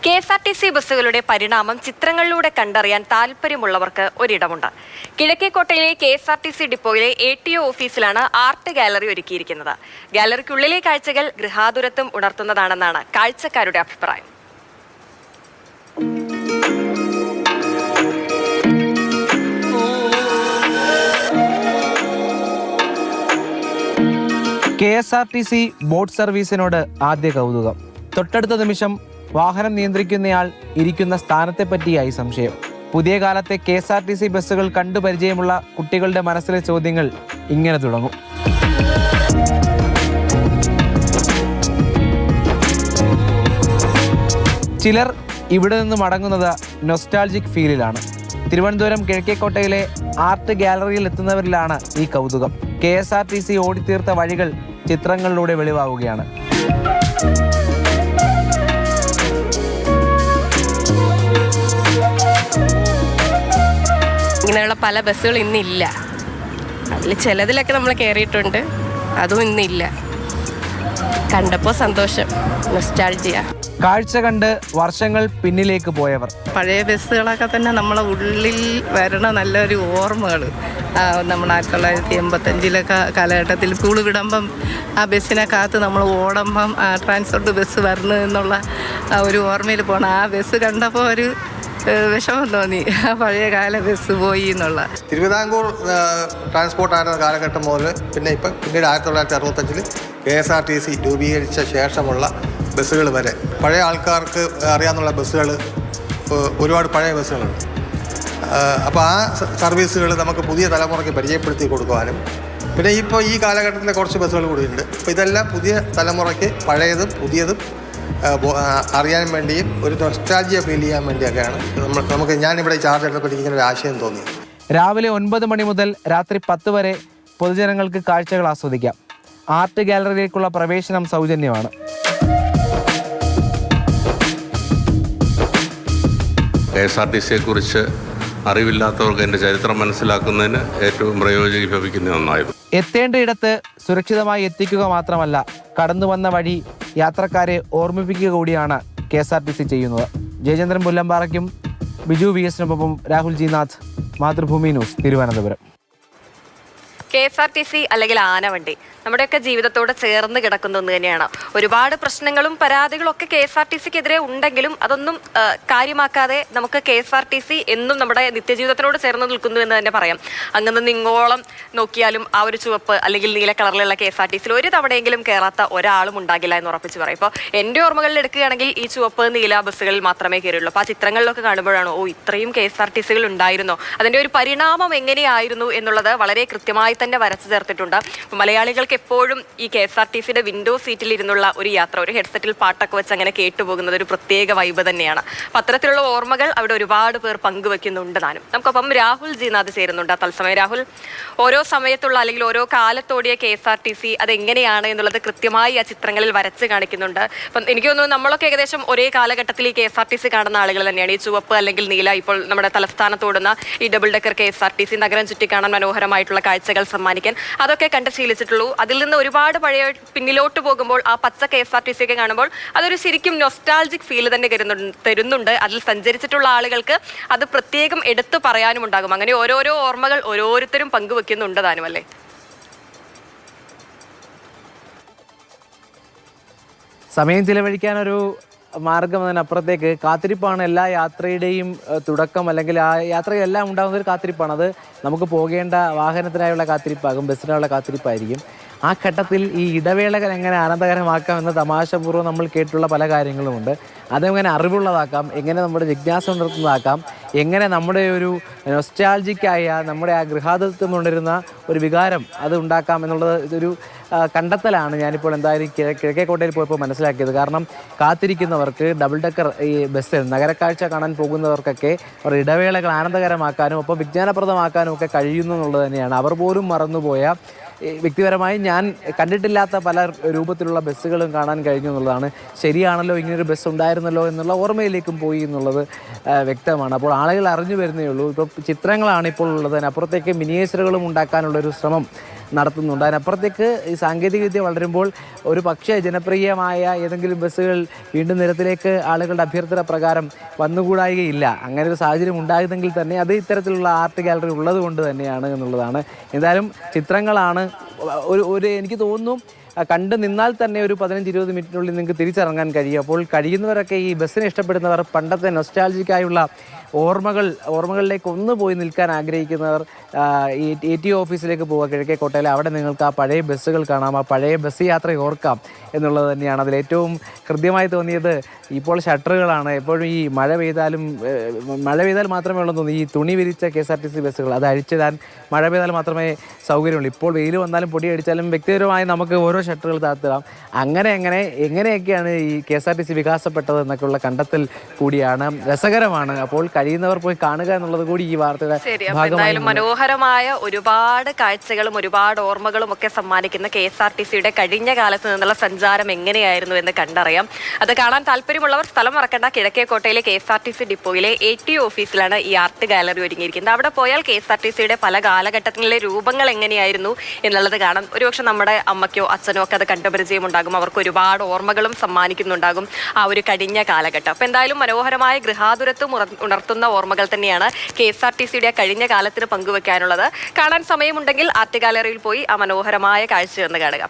KSRTC ബസ്സുകളുടെ പരിണാമം ചിത്രങ്ങളിലൂടെ കണ്ടറിയാൻ താൽപ്പര്യമുള്ളവർക്ക് ഒരിടമുണ്ട്. കിഴക്കേക്കോട്ടയിലെ KSRTC ഡിപ്പോയിലെ ATO ഓഫീസിലാണ് ആർട്ട് ഗാലറി ഒരുക്കിയിരിക്കുന്നത്. ഗാലറിക്കുള്ളിലെ കാഴ്ചകൾ ഗൃഹാതുരത്വം ഉണർത്തുന്നതാണെന്നാണ് കാഴ്ചക്കാരുടെ അഭിപ്രായം. KSRTC ബോട്ട് സർവീസിനോട് ആദ്യ കൗതുകം. തൊട്ടടുത്ത നിമിഷം വാഹനം നിയന്ത്രിക്കുന്നയാൾ ഇരിക്കുന്ന സ്ഥാനത്തെപ്പറ്റിയായി സംശയം. പുതിയ കാലത്തെ KSRTC ബസ്സുകൾ കണ്ടു പരിചയമുള്ള കുട്ടികളുടെ മനസ്സിലെ ചോദ്യങ്ങൾ ഇങ്ങനെ തുടങ്ങും. ചിലർ ഇവിടെ നിന്ന് മടങ്ങുന്നത് നൊസ്റ്റാൾജിക് ഫീലിലാണ്. തിരുവനന്തപുരം കിഴക്കേക്കോട്ടയിലെ ആർട്ട് ഗാലറിയിൽ എത്തുന്നവരിലാണ് ഈ കൗതുകം. KSRTC ഓടിത്തീർത്ത വഴികൾ ചിത്രങ്ങളിലൂടെ വെളിവാകുകയാണ്. ഇങ്ങനെയുള്ള പല ബസ്സുകൾ ഇന്നില്ല. അതിൽ ചിലതിലൊക്കെ നമ്മൾ കയറിയിട്ടുണ്ട്, അതും ഇന്നില്ല. കണ്ടപ്പോൾ സന്തോഷം, നൊസ്റ്റാൾജിയ. കാഴ്ച കണ്ട് വർഷങ്ങൾ പിന്നിലേക്ക് പോയവർ. പഴയ ബസ്സുകളൊക്കെ തന്നെ നമ്മളെ ഉള്ളിൽ വരണ നല്ലൊരു ഓർമ്മകൾ. നമ്മൾ 1985 കാലഘട്ടത്തിൽ സ്കൂൾ വിടുമ്പം ആ ബസ്സിനെ കാത്ത് നമ്മൾ ഓടുമ്പം ട്രാൻസ്പോർട്ട് ബസ് വരണം എന്നുള്ള ഒരു ഓർമ്മയിൽ പോകണം. ആ ബസ് കണ്ടപ്പോൾ ഒരു വിഷമം തോന്നി, പഴയ കാല ബസ് പോയി എന്നുള്ള. തിരുവിതാംകൂർ ട്രാൻസ്പോർട്ട് ആയിരുന്ന കാലഘട്ടം മുതൽ പിന്നീട് 1965 KSRTC രൂപീകരിച്ച ശേഷമുള്ള ബസ്സുകൾ വരെ പഴയ ആൾക്കാർക്ക് അറിയാവുന്ന ബസ്സുകൾ ഒരുപാട് പഴയ ബസ്സുകളുണ്ട്. അപ്പോൾ ആ സർവീസുകൾ നമുക്ക് പുതിയ തലമുറയ്ക്ക് പരിചയപ്പെടുത്തി കൊടുക്കുവാനും പിന്നെ ഇപ്പോൾ ഈ കാലഘട്ടത്തിലെ കുറച്ച് ബസ്സുകൾ കൂടിയുണ്ട്. അപ്പോൾ ഇതെല്ലാം പുതിയ തലമുറയ്ക്ക് പഴയതും പുതിയതും അറിയാൻ വേണ്ടിയും ഒരു നൊസ്റ്റാൾജിയ ഫീൽ ചെയ്യാൻ വേണ്ടിയൊക്കെയാണ് ഞാനിവിടെ ചാർജ് എടുത്തപ്പോൾ ഇങ്ങനെ ഒരു ആശയം തോന്നി. രാവിലെ 9 മണി മുതൽ രാത്രി 10 വരെ പൊതുജനങ്ങൾക്ക് കാഴ്ചകൾ ആസ്വദിക്കാം. ആർട്ട് ഗാലറിയിലേക്കുള്ള പ്രവേശനം സൗജന്യമാണ്. KSRTCയെ കുറിച്ച് അറിവില്ലാത്തവർക്ക് എൻ്റെ ചരിത്രം മനസ്സിലാക്കുന്നതിന് ഏറ്റവും പ്രയോജനീഭവിക്കുന്ന ഒന്നായിരുന്നു. എത്തേണ്ട ഇടത്ത് സുരക്ഷിതമായി എത്തിക്കുക മാത്രമല്ല, കടന്നു വന്ന വഴി യാത്രക്കാരെ ഓർമ്മിപ്പിക്കുക കൂടിയാണ് KSRTC ചെയ്യുന്നത്. ജയചന്ദ്രൻ പുല്ലമ്പാറയ്ക്കും ബിജു VS-നൊപ്പം Rahul G Nath, Mathrubhumi news, Thiruvananthapuram. KSRTC അല്ലെങ്കിൽ ആനവണ്ടി നമ്മുടെയൊക്കെ ജീവിതത്തോട് ചേർന്ന് കിടക്കുന്ന ഒന്ന് തന്നെയാണ്. ഒരുപാട് പ്രശ്നങ്ങളും പരാതികളും ഒക്കെ KSRTCക്കെതിരെ ഉണ്ടെങ്കിലും അതൊന്നും കാര്യമാക്കാതെ നമുക്ക് KSRTC എന്നും നമ്മുടെ നിത്യജീവിതത്തിനോട് ചേർന്ന് നിൽക്കുന്നു എന്ന് തന്നെ പറയാം. അങ്ങനെ നിങ്ങോളം നോക്കിയാലും ആ ഒരു ചുവപ്പ് അല്ലെങ്കിൽ നീല കളറിലുള്ള KSRTCയിൽ ഒരു തവണയെങ്കിലും കയറാത്ത ഒരാളും ഉണ്ടാകില്ല എന്ന് ഉറപ്പിച്ച് പറയും. ഇപ്പോൾ എൻ്റെ ഓർമ്മകളിൽ എടുക്കുകയാണെങ്കിൽ ഈ ചുവപ്പ് നീല ബസ്സുകളിൽ മാത്രമേ കയറിയുള്ളൂ. അപ്പോൾ ആ ചിത്രങ്ങളിലൊക്കെ കാണുമ്പോഴാണ് ഇത്രയും KSRTCകൾ ഉണ്ടായിരുന്നോ, അതിൻ്റെ ഒരു പരിണാമം എങ്ങനെയായിരുന്നു എന്നുള്ളത് വളരെ കൃത്യമായി തന്നെ വരച്ചു ചേർത്തിട്ടുണ്ട്. മലയാളികൾക്ക് എപ്പോഴും ഈ KSRTCയുടെ വിൻഡോ സീറ്റിൽ ഇരുന്നുള്ള ഒരു യാത്ര, ഒരു ഹെഡ്സെറ്റിൽ പാട്ടൊക്കെ വെച്ച് അങ്ങനെ കേട്ടുപോകുന്നത് ഒരു പ്രത്യേക വൈബ് തന്നെയാണ്. അപ്പം അത്തരത്തിലുള്ള ഓർമ്മകൾ അവിടെ ഒരുപാട് പേർ പങ്കുവെക്കുന്നുണ്ട്. നമുക്കൊപ്പം രാഹുൽ ജി നാഥ് ചേരുന്നുണ്ട് തത്സമയം. രാഹുൽ, ഓരോ സമയത്തുള്ള അല്ലെങ്കിൽ ഓരോ കാലത്തോടിയ KSRTC അതെങ്ങനെയാണ് എന്നുള്ളത് കൃത്യമായി ആ ചിത്രങ്ങളിൽ വരച്ച് കാണിക്കുന്നുണ്ട്. അപ്പം എനിക്ക് തോന്നുന്നു നമ്മളൊക്കെ ഏകദേശം ഒരേ കാലഘട്ടത്തിൽ ഈ KSRTC കാണുന്ന ആളുകൾ തന്നെയാണ്. ഈ ചുവപ്പ് അല്ലെങ്കിൽ നീല, ഇപ്പോൾ നമ്മുടെ തലസ്ഥാനത്തോടുന്ന ഈ ഡബിൾ ഡെക്കർ KSRTC നഗരം ചുറ്റി കാണാൻ മനോഹരമായിട്ടുള്ള കാഴ്ചകൾ സമ്മാനിക്കാൻ അതൊക്കെ കണ്ട് ശീലിച്ചിട്ടുള്ളൂ. അതിൽ നിന്ന് ഒരുപാട് പഴയ പിന്നിലോട്ട് പോകുമ്പോൾ ആ പച്ച KSRTC ഒക്കെ കാണുമ്പോൾ അതൊരു ശരിക്കും നൊസ്റ്റാൾജിക് ഫീൽ തന്നെ തരുന്നുണ്ട്. അതിൽ സഞ്ചരിച്ചിട്ടുള്ള ആളുകൾക്ക് അത് പ്രത്യേകം എടുത്തു പറയാനും ഉണ്ടാകും. അങ്ങനെ ഓരോരോ ഓർമ്മകൾ ഓരോരുത്തരും പങ്കുവെക്കുന്നുണ്ട് താനും, അല്ലേ? സമയം ചിലവഴിക്കാനൊരു മാർഗം അതിനപ്പുറത്തേക്ക് കാത്തിരിപ്പാണ് എല്ലാ യാത്രയുടെയും തുടക്കം. അല്ലെങ്കിൽ ആ യാത്രയെല്ലാം ഉണ്ടാകുന്ന ഒരു കാത്തിരിപ്പാണ്. അത് നമുക്ക് പോകേണ്ട വാഹനത്തിനായുള്ള കാത്തിരിപ്പാകും, ബസ്സിനായുള്ള കാത്തിരിപ്പായിരിക്കും. ആ ഘട്ടത്തിൽ ഈ ഇടവേളകൾ എങ്ങനെ ആനന്ദകരമാക്കാം എന്ന തമാശപൂർവ്വം നമ്മൾ കേട്ടുള്ള പല കാര്യങ്ങളുമുണ്ട്. അതെങ്ങനെ അറിവുള്ളതാക്കാം, എങ്ങനെ നമ്മുടെ ജിജ്ഞാസ ഉണർത്തുന്നതാക്കാം, എങ്ങനെ നമ്മുടെ ഒരു നൊസ്റ്റാൾജിക്കായ നമ്മുടെ ആ ഗൃഹാതുരത്വം കൊണ്ടിരുന്ന ഒരു വികാരം അത് ഉണ്ടാക്കാം എന്നുള്ളത് ഒരു കണ്ടെത്തലാണ് ഞാനിപ്പോൾ എന്തായാലും കിഴക്കേക്കോട്ടയിൽ പോയപ്പോൾ മനസ്സിലാക്കിയത്. കാരണം കാത്തിരിക്കുന്നവർക്ക് ഡബിൾ ഡെക്കർ ഈ ബസ്സിൽ നഗരക്കാഴ്ച കാണാൻ പോകുന്നവർക്കൊക്കെ അവർ ഇടവേളകൾ ആനന്ദകരമാക്കാനും ഒപ്പം വിജ്ഞാനപ്രദമാക്കാനും ഒക്കെ കഴിയുന്നു എന്നുള്ളത് തന്നെയാണ്. അവർ പോലും മറന്നുപോയ, വ്യക്തിപരമായി ഞാൻ കണ്ടിട്ടില്ലാത്ത പല രൂപത്തിലുള്ള ബസ്സുകളും കാണാൻ കഴിഞ്ഞു എന്നുള്ളതാണ്. ശരിയാണല്ലോ, ഇങ്ങനൊരു ബസ് ഉണ്ടായിരുന്നല്ലോ എന്നുള്ള ഓർമ്മയിലേക്കും പോയി എന്നുള്ളത് വ്യക്തമാണ്. അപ്പോൾ ആളുകൾ അറിഞ്ഞു വരുന്നേ ഉള്ളൂ. ഇപ്പോൾ ചിത്രങ്ങളാണ് ഇപ്പോൾ ഉള്ളത്. അതിനപ്പുറത്തേക്ക് മിനിയേച്ചറുകളും ഉണ്ടാക്കാനുള്ളൊരു ശ്രമം നടത്തുന്നുണ്ട്. അതിനപ്പുറത്തേക്ക് ഈ സാങ്കേതികവിദ്യ വളരുമ്പോൾ ഒരു പക്ഷേ ജനപ്രിയമായ ഏതെങ്കിലും ബസ്സുകൾ വീണ്ടും നിരത്തിലേക്ക് ആളുകളുടെ അഭ്യർത്ഥന പ്രകാരം വന്നുകൂടായികയില്ല. അങ്ങനെ ഒരു സാഹചര്യം ഉണ്ടായതെങ്കിൽ തന്നെ അത് ഇത്തരത്തിലുള്ള ആർട്ട് ഗാലറി ഉള്ളത് കൊണ്ട് തന്നെയാണ് എന്നുള്ളതാണ്. എന്തായാലും ചിത്രങ്ങളാണ് ഒരു എനിക്ക് തോന്നുന്നു കണ്ടു നിന്നാൽ തന്നെ ഒരു 15-20 മിനിറ്റിനുള്ളിൽ നിങ്ങൾക്ക് തിരിച്ചിറങ്ങാൻ കഴിയും. അപ്പോൾ കഴിയുന്നവരൊക്കെ ഈ ബസ്സിനെ ഇഷ്ടപ്പെടുന്നവർ, പണ്ടത്തെ നൊസ്റ്റാൾജിക്കായുള്ള ഓർമ്മകളിലേക്ക് ഒന്ന് പോയി നിൽക്കാൻ ആഗ്രഹിക്കുന്നവർ ഈ ATO ഓഫീസിലേക്ക് പോവുക, കിഴക്കേക്കോട്ടയിൽ. അവിടെ നിങ്ങൾക്ക് ആ പഴയ ബസ്സുകൾ കാണാം, ആ പഴയ ബസ് യാത്ര ഓർക്കാം എന്നുള്ളത് തന്നെയാണ് അതിലേറ്റവും കൃത്യമായി തോന്നിയത്. ഇപ്പോൾ ഷട്ടറുകളാണ്. എപ്പോഴും ഈ മഴ പെയ്താൽ മാത്രമേ ഉള്ളൂ തോന്നുന്നു ഈ തുണി വിരിച്ച KSRTC ബസ്സുകൾ അത് അഴിച്ചിടാൻ മഴ പെയ്താൽ മാത്രമേ സൗകര്യമുള്ളൂ. ഇപ്പോൾ വെയിൽ വന്നാലും പൊടി അടിച്ചാലും വ്യക്തിപരമായി നമുക്ക് ഓരോ ഷട്ടറുകൾ താത്തിടാം. എങ്ങനെയൊക്കെയാണ് ഈ KSRTC വികാസപ്പെട്ടത് എന്നൊക്കെയുള്ള കണ്ടെത്തൽ കൂടിയാണ്. രസകരമാണ്. അപ്പോൾ കഴിയുന്നവർ പോയി കാണുക എന്നുള്ളത് കൂടി ഈ വാർത്തയുടെ ഭാഗമായി. മനോഹരമായ ഒരുപാട് കാഴ്ചകളും ഒരുപാട് ഓർമ്മകളും ഒക്കെ സമ്മാനിക്കുന്ന KSRTCയുടെ കഴിഞ്ഞ കാലത്ത് നിന്നുള്ള സഞ്ചാരം എങ്ങനെയായിരുന്നു എന്ന് കണ്ടറിയാം. അത് കാണാൻ താല്പര്യമുള്ളവർ സ്ഥലം മറക്കേണ്ട. കിഴക്കേക്കോട്ടയിലെ KSRTC ഡിപ്പോയിലെ ATO ഓഫീസിലാണ് ഈ ആർട്ട് ഗാലറി ഒരുങ്ങിയിരിക്കുന്നത്. അവിടെ പോയാൽ KSRTCയുടെ പല കാലഘട്ടങ്ങളിലെ രൂപങ്ങൾ എങ്ങനെയായിരുന്നു എന്നുള്ളത് കാണാം. ഒരുപക്ഷെ നമ്മുടെ അമ്മയ്ക്കോ അച്ഛനോ ഒക്കെ അത് കണ്ടുപരിചയം ഉണ്ടാകും. അവർക്ക് ഒരുപാട് ഓർമ്മകളും സമ്മാനിക്കുന്നുണ്ടാകും ആ ഒരു കഴിഞ്ഞ കാലഘട്ടം. അപ്പം എന്തായാലും മനോഹരമായ ഗൃഹാതുരത്വം ഉണർത്തുന്ന ഓർമ്മകൾ തന്നെയാണ് KSRTCയുടെ കഴിഞ്ഞ കാലത്തിന് പങ്കുവെക്കാനുള്ളത്. കാണാൻ സമയമുണ്ടെങ്കിൽ ആർട്ട് ഗാലറിയിൽ പോയി ആ മനോഹരമായ കാഴ്ച ഒന്ന് കാണുക.